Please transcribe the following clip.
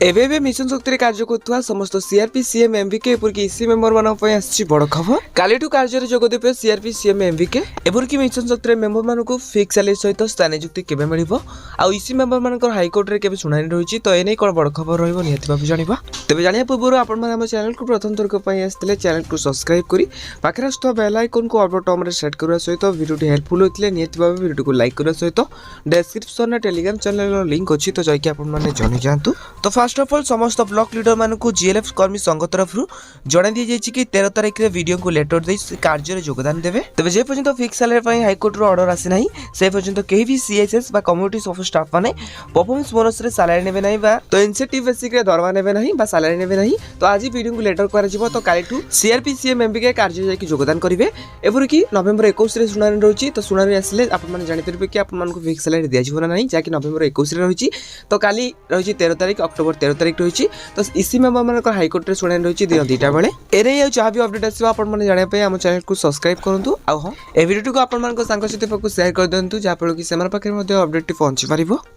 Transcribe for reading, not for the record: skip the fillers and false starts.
एबे मिशन शक्ति कार्य करुवा समस्त सीआरपी सीएम एमवीके एपरिक इसी मेम्बर मानी आसी बड़ खबर कालीठू कार्य जोगदेवे सीआरपी सीएम एमवीके एपरिक मिशन शक्ति मेम्बर मानक फिक्स सैलरी सहित स्थायी नियुक्ति केबे मिलिबो आ इसी मेम्बर मानकर हाईकोर्ट रे केबे सुनानी रही तो एने कौन बड़ खबर रहिबो निहति भाबे जानिबा तबे जानिया पूर्व आपण माने हम चैनल को प्रथम थरक पई आस्थिले चैनल को सब्सक्राइब करी पाखरे आस्थो बेल आइकन को ऑल बटन रे सेट करवा सहित वीडियो टी हेल्पफुल होइतले निहति भाबे वीडियो को लाइक करवा सहित डिस्क्रिप्शन रे टेलीग्राम चैनल रो लिंक अछि तो जाय कि आपण माने जानि जानतु तो फर्स्ट ऑफ ऑल समस्त ब्लॉक लीडर मानक जीएलएफ कर्मी संघ तरफ जणा दी जाय कि 13 तारिख रे वीडियो को लेटर दे कार्य रे योगदान देबे तबे जे पर्यंत फिक्स सैलरी पई हाईकोर्ट रो ऑर्डर आसी नाही से पर्यंत केही भी सीएसएस बा कम्युनिटी सपोर्ट स्टाफ माने परफॉर्मेंस बोनस रे सैलरी नेबे नाही बा तो इंसेंटिव बेसिक रे दरवा नेबे नाही बा सैलरी नेबे नाही तो आज वीडियो को लेटर करा जिवो तो कालीठू सीआरपी सीएम एमबीके कार्य जाय कि योगदान करिवे एबोर कि नवेम्बर 21 रे सुनानी रहउची तो सुनानी आसले आपण माने जानि परबे कि आपण मानको फिक्स सैलरी दिया जिवो ना नाही जाकि नवेम्बर 21 रे रहउची तो काली रहउची 13 तारिख अक्टोबर 13 तारिख रहउची तो इसी मेम्बर मानकर हाईकोर्ट रे सुनानी रहउची दिन 2टा बेले एरे या जहां भी अपडेट आसीबा आपण माने जानिया पय हम चैनल को सब्सक्राइब करंतु आ हां ए वीडियो को आपण मानको संग साथी पक शेयर कर दंतु जा पर कि सेमर पाखे मध्ये अपडेट पहुंची परिबो।